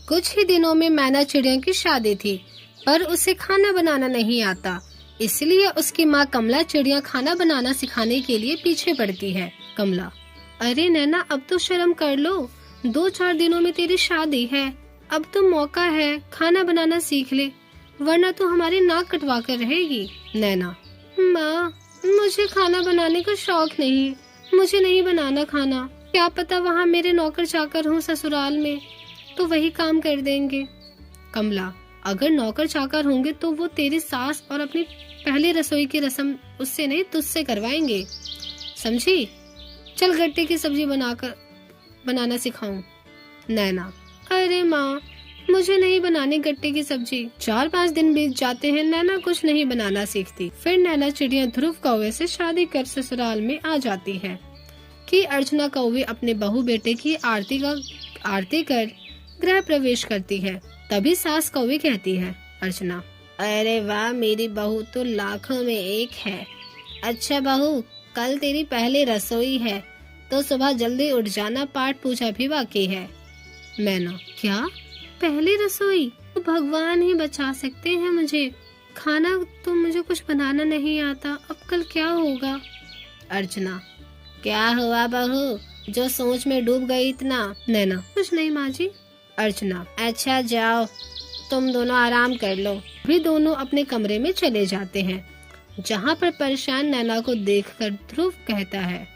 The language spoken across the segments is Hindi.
कुछ ही दिनों में मैना चिड़िया की शादी थी, पर उसे खाना बनाना नहीं आता। इसलिए उसकी माँ कमला चिड़िया खाना बनाना सिखाने के लिए पीछे पड़ती है। कमला: अरे नैना, अब तो शर्म कर लो, 2-4 दिनों में तेरी शादी है। अब तो मौका है, खाना बनाना सीख ले, वरना तो हमारी नाक कटवा कर रहेगी। नैना: माँ, मुझे खाना बनाने का शौक नहीं, मुझे नहीं बनाना खाना। क्या पता वहाँ मेरे नौकर चाकर हों ससुराल में, तो वही काम कर देंगे। कमला: अगर नौकर चाकर होंगे तो वो तेरी सास और अपनी पहली रसोई की रस्म उससे नहीं तुझसे करवाएंगे, समझी? चल गट्टे की सब्जी बनाना सिखाऊं। नैना: अरे माँ, मुझे नहीं बनाने गट्टे की सब्जी। 4-5 दिन बीत जाते हैं, नैना कुछ नहीं बनाना सीखती। फिर नैना चिड़िया ध्रुव कौवे से शादी कर ससुराल में आ जाती है कि अर्चना कौवे अपने बहू बेटे की आरती कर गृह प्रवेश करती है। तभी सास कौवे कहती है: अर्चना: अरे वाह, मेरी बहू तो लाखों में एक है। अच्छा बहू, कल तेरी पहली रसोई है, तो सुबह जल्दी उठ जाना, पाठ पूजा भी बाकी है। मैना: क्या पहली रसोई? तो भगवान ही बचा सकते हैं मुझे, खाना तो मुझे कुछ बनाना नहीं आता, अब कल क्या होगा? अर्चना: क्या हुआ बहू, जो सोच में डूब गई इतना? नैना: कुछ नहीं माँ जी। अर्चना: अच्छा जाओ, तुम दोनों आराम कर लो। भी दोनों अपने कमरे में चले जाते हैं, जहाँ पर परेशान नैना को देखकर ध्रुव कहता है: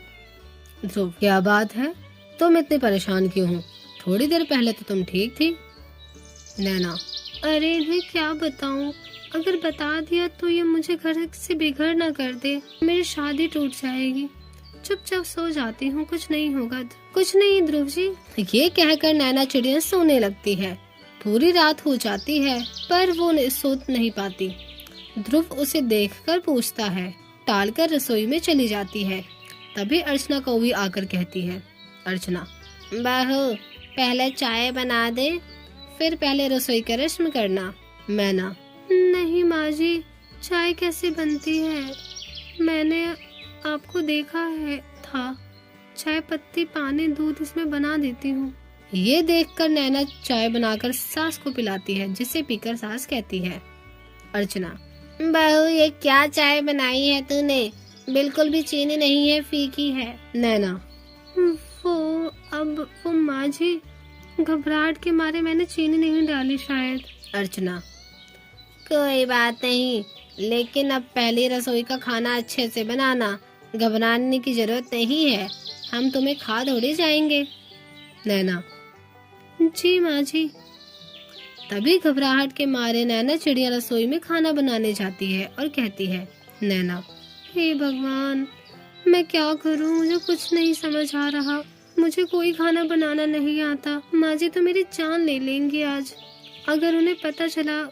ध्रुव, क्या बात है, तुम इतने परेशान क्यों हो? थोड़ी देर पहले तो तुम ठीक थी। नैना: अरे इन्हें क्या बताऊं, अगर बता दिया तो ये मुझे घर से बेघर ना कर दे, मेरी शादी टूट जाएगी। चुपचाप सो जाती हूँ, कुछ नहीं होगा। कुछ नहीं ध्रुव जी। ये कहकर नैना चिड़िया सोने लगती है। पूरी रात हो जाती है, पर वो सो नहीं पाती। ध्रुव उसे देखकर पूछता है, टालकर रसोई में चली जाती है। तभी अर्चना कौवी आकर कहती है: अर्चना: बहू, पहले चाय बना दे, फिर पहले रसोई का रस्म करना। मैना: नहीं माँ जी, चाय कैसे बनती है? मैंने आपको देखा है था, चाय पत्ती, पानी, दूध इसमें बना देती हूँ। ये देखकर नैना चाय बनाकर सास को पिलाती है, जिसे पीकर सास कहती है: अर्चना: बहू, ये क्या चाय बनाई है तूने? बिल्कुल भी चीनी नहीं है, फीकी है। नैना: वो माँ जी, घबराहट के मारे मैंने चीनी नहीं डाली शायद। अर्चना: कोई बात नहीं, लेकिन अब पहली रसोई का खाना अच्छे से बनाना, घबराने की जरूरत नहीं है, हम तुम्हें खा थोड़ी जाएंगे। नैना: जी माँ जी। तभी घबराहट के मारे नैना चिड़िया रसोई में खाना बनाने जाती है और कहती है: नैना: हे भगवान, मैं क्या करूँ, मुझे कुछ नहीं समझ आ रहा, मुझे कोई खाना बनाना नहीं आता। माँ जी तो मेरी जान ले लेंगी आज, अगर उन्हें पता चला।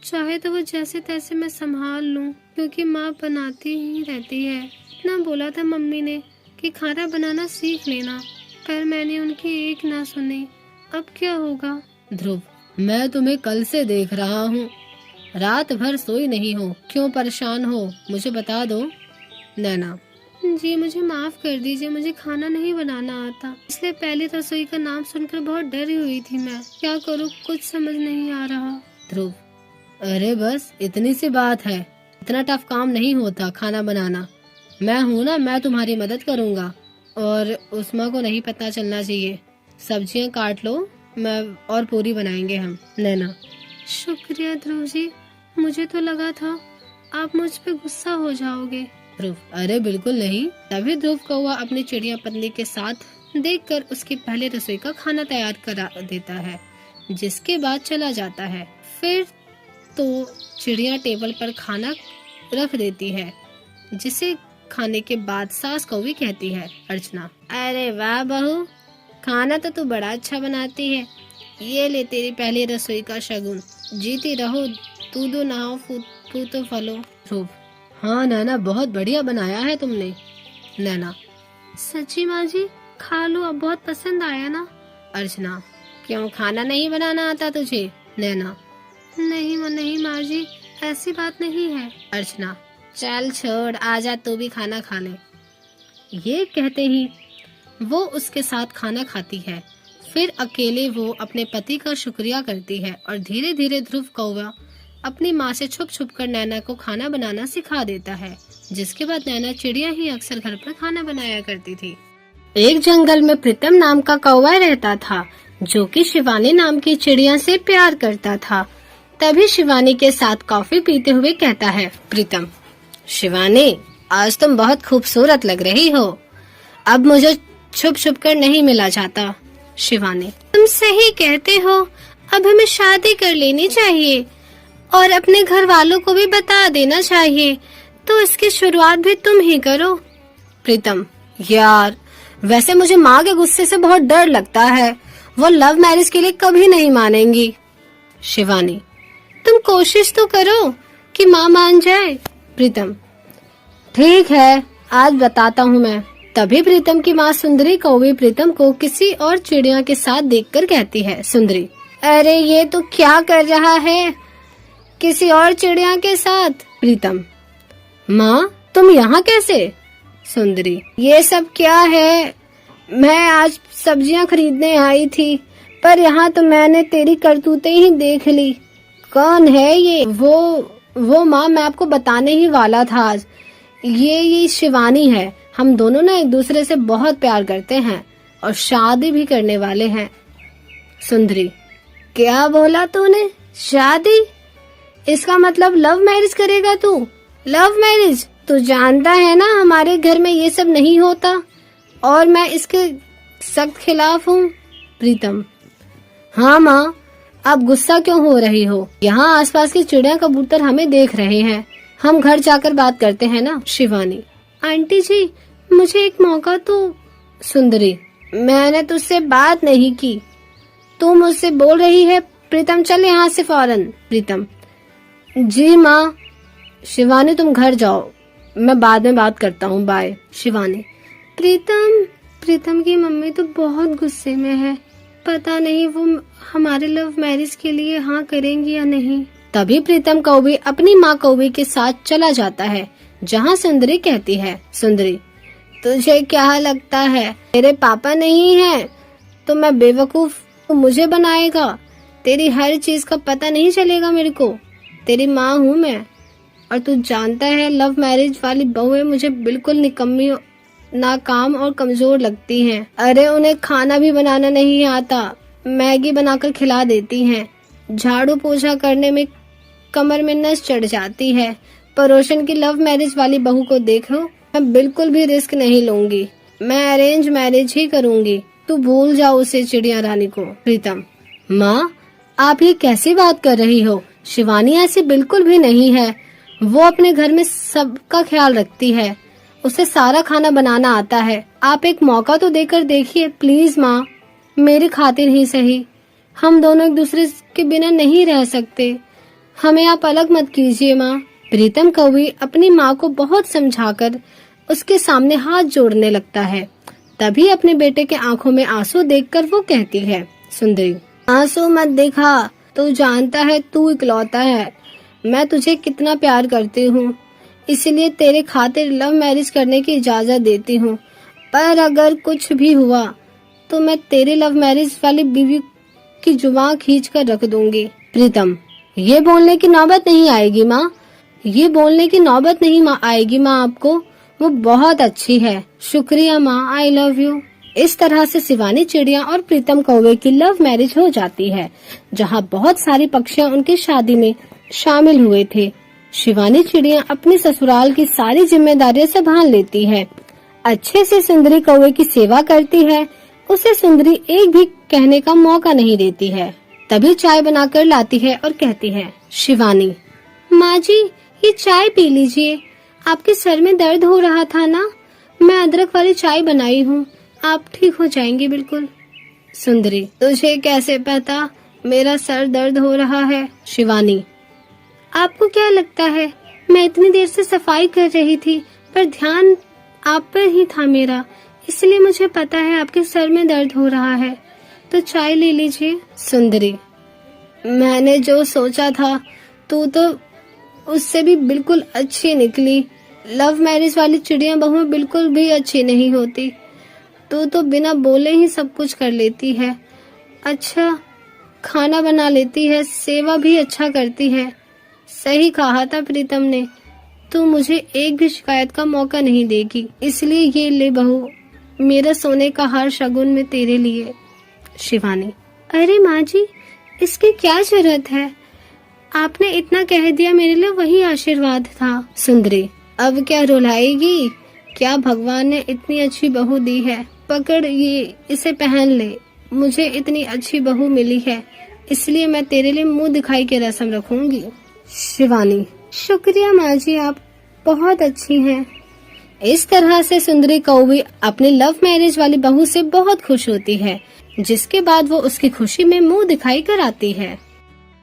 चाहे तो वो जैसे तैसे मैं संभाल लूँ, क्योंकि माँ बनाती ही रहती है। इतना बोला था मम्मी ने कि खाना बनाना सीख लेना, पर मैंने उनकी एक ना सुनी। अब क्या होगा? ध्रुव: मैं तुम्हें कल से देख रहा हूँ, रात भर सोई नहीं हो, क्यों परेशान हो, मुझे बता दो। नैना: जी मुझे माफ कर दीजिए, मुझे खाना नहीं बनाना आता, इसलिए पहली रसोई का नाम सुनकर बहुत डरी हुई थी मैं। क्या करूँ, कुछ समझ नहीं आ रहा। ध्रुव: अरे बस इतनी सी बात है, इतना टफ काम नहीं होता खाना बनाना। मैं हूँ ना, मैं तुम्हारी मदद करूँगा, और उस्मा को नहीं पता चलना चाहिए। सब्जियाँ काट लो, मैं और पूरी बनाएंगे हम। नैना: शुक्रिया ध्रुव जी, मुझे तो लगा था आप मुझ पे गुस्सा हो जाओगे। ध्रुव: अरे बिल्कुल नहीं। तभी ध्रुव कौवा अपनी चिड़िया पत्नी के साथ देखकर उसकी पहले रसोई का खाना तैयार करा देता है, जिसके बाद चला जाता है। फिर तो चिड़िया टेबल पर खाना रख देती है, जिसे खाने के बाद सास कौवी कहती है: अर्चना: अरे वाह बहू, खाना तो तू बड़ा अच्छा बनाती है, ये ले तेरी पहली रसोई का शगुन, जीती रहो, दूधो नहाओ, फूटो फलो। ध्रुव: हाँ नैना, बहुत बढ़िया बनाया है तुमने। नैना: सच्ची माँ जी, खा लो, अब बहुत पसंद आया ना। अर्चना: क्यों, खाना नहीं बनाना आता तुझे? नैना: नहीं माँ जी, ऐसी बात नहीं है। अर्चना: चल छोड़, आजा तू भी खाना खा ले। ये कहते ही वो उसके साथ खाना खाती है। फिर अकेले वो अपने पति का शुक्रिया करती है और धीरे धीरे ध्रुव कौवा अपनी माँ से छुप छुप कर नैना को खाना बनाना सिखा देता है, जिसके बाद नैना चिड़िया ही अक्सर घर पर खाना बनाया करती थी। एक जंगल में प्रीतम नाम का कौवा रहता था, जो कि शिवानी नाम की चिड़िया से प्यार करता था। तभी शिवानी के साथ कॉफी पीते हुए कहता है प्रीतम, शिवानी आज तुम बहुत खूबसूरत लग रही हो, अब मुझे छुप छुप कर नहीं मिला जाता। शिवानी, तुम सही कहते हो, अब हमें शादी कर लेनी चाहिए और अपने घर वालों को भी बता देना चाहिए, तो इसकी शुरुआत भी तुम ही करो। प्रीतम, यार वैसे मुझे माँ के गुस्से से बहुत डर लगता है, वो लव मैरिज के लिए कभी नहीं मानेंगी। शिवानी, तुम कोशिश तो करो कि माँ मान जाए। प्रीतम, ठीक है, आज बताता हूँ मैं। तभी प्रीतम की माँ सुंदरी कौवी प्रीतम को किसी और चिड़िया के साथ देखकर कहती है, सुंदरी, अरे ये तो क्या कर रहा है, किसी और चिड़िया के साथ। प्रीतम, माँ तुम यहाँ कैसे। सुंदरी, ये सब क्या है, मैं आज सब्जियाँ खरीदने आई थी, पर यहाँ तो मैंने तेरी करतूतें ही देख ली। कौन है ये। वो माँ मैं आपको बताने ही वाला था आज, ये शिवानी है। हम दोनों ना एक दूसरे से बहुत प्यार करते हैं और शादी भी करने वाले हैं। सुंदरी, क्या बोला तूने, शादी, इसका मतलब लव मैरिज करेगा तू। लव मैरिज, तू जानता है ना हमारे घर में ये सब नहीं होता और मैं इसके सख्त खिलाफ हूँ। प्रीतम, हाँ माँ, आप गुस्सा क्यों हो रही हो, यहाँ आसपास की चिड़िया कबूतर हमें देख रहे हैं, हम घर जाकर बात करते हैं ना। शिवानी, आंटी जी मुझे एक मौका तो। सुंदरी, मैंने तुझसे बात नहीं की, तू मुझसे बोल रही है। प्रीतम चल यहाँ से फौरन। प्रीतम, जी माँ। शिवानी तुम घर जाओ, मैं बाद में बात करता हूँ, बाय। शिवानी, प्रीतम की मम्मी तो बहुत गुस्से में है, पता नहीं वो हमारे लव मैरिज के लिए हाँ करेंगी या नहीं। तभी प्रीतम कौवी अपनी माँ कौवी के साथ चला जाता है, जहाँ सुंदरी कहती है, सुंदरी तुझे क्या लगता है मेरे पापा नहीं है तो मैं बेवकूफ, तो मुझे बनाएगा, तेरी हर चीज का पता नहीं चलेगा मेरे को, तेरी माँ हूँ मैं। और तू जानता है लव मैरिज वाली बहुएं मुझे बिल्कुल निकम्मी, नाकाम और कमजोर लगती हैं। अरे उन्हें खाना भी बनाना नहीं आता, मैगी बनाकर खिला देती हैं, झाड़ू पोछा करने में कमर में नस चढ़ जाती है। पड़ोसन की लव मैरिज वाली बहू को देखो, मैं बिल्कुल भी रिस्क नहीं लूंगी, मैं अरेंज मैरिज ही करूंगी, तू भूल जाओ उसे, चिड़िया रानी को। प्रीतम, माँ आप ये कैसी बात कर रही हो, शिवानी ऐसी बिल्कुल भी नहीं है, वो अपने घर में सबका ख्याल रखती है, उसे सारा खाना बनाना आता है, आप एक मौका तो देकर देखिए प्लीज माँ, मेरी खातिर ही सही, हम दोनों एक दूसरे के बिना नहीं रह सकते, हमें आप अलग मत कीजिए माँ। प्रीतम कौवी अपनी माँ को बहुत समझाकर उसके सामने हाथ जोड़ने लगता है। तभी अपने बेटे के आंखों में आंसू देखकर वो कहती है, सुंदरी आंसू मत दिखा, तू जानता है तू इकलौता है, मैं तुझे कितना प्यार करती हूँ, इसलिए तेरे खातिर लव मैरिज करने की इजाजत देती हूँ, पर अगर कुछ भी हुआ तो मैं तेरे लव मैरिज वाली बीवी की जुबान खींच कर रख दूंगी। प्रीतम, ये बोलने की नौबत नहीं आएगी माँ, ये बोलने की नौबत नहीं आएगी माँ आपको, वो बहुत अच्छी है, शुक्रिया माँ, आई लव यू। इस तरह से शिवानी चिड़िया और प्रीतम कौवे की लव मैरिज हो जाती है, जहाँ बहुत सारी पक्षियाँ उनकी शादी में शामिल हुए थे। शिवानी चिड़िया अपनी ससुराल की सारी जिम्मेदारियां संभाल लेती है, अच्छे से सुंदरी कौवे की सेवा करती है, उसे सुंदरी एक भी कहने का मौका नहीं देती है। तभी चाय बनाकर लाती है और कहती है, शिवानी माँ जी ये चाय पी लीजिए, आपके सर में दर्द हो रहा था ना, मैं अदरक वाली चाय बनाई हूँ, आप ठीक हो जाएंगे बिल्कुल। सुंदरी, तुझे कैसे पता मेरा सर दर्द हो रहा है। शिवानी, आपको क्या लगता है मैं इतनी देर से सफाई कर रही थी, पर ध्यान आप पर ही था मेरा, इसलिए मुझे पता है आपके सर में दर्द हो रहा है, तो चाय ले लीजिए। सुंदरी, मैंने जो सोचा था तू तो उससे भी बिल्कुल अच्छी निकली, लव मैरिज वाली चिड़िया बहुएं बिल्कुल भी अच्छी नहीं होती, तू तो बिना बोले ही सब कुछ कर लेती है, अच्छा, खाना बना लेती है, सेवा भी अच्छा करती है। सही कहा था प्रीतम ने, तू मुझे एक भी शिकायत का मौका नहीं देगी, इसलिए ये ले बहू, मेरा सोने का हार शगुन में तेरे लिए। शिवानी, अरे माँ जी, इसकी क्या जरूरत है, आपने इतना कह दिया, मेरे लिए वही आशीर्वाद था। सुंदरी, अब क्या रुलाएगी? क्या भगवान ने इतनी अच्छी बहू दी है, पकड़ ये, इसे पहन ले। मुझे इतनी अच्छी बहू मिली है, इसलिए मैं तेरे लिए मुंह दिखाई के रस्म रखूंगी। शिवानी, शुक्रिया माँ जी, आप बहुत अच्छी हैं। इस तरह से सुंदरी कौवी अपनी लव मैरिज वाली बहू से बहुत खुश होती है, जिसके बाद वो उसकी खुशी में मुंह दिखाई कर आती है।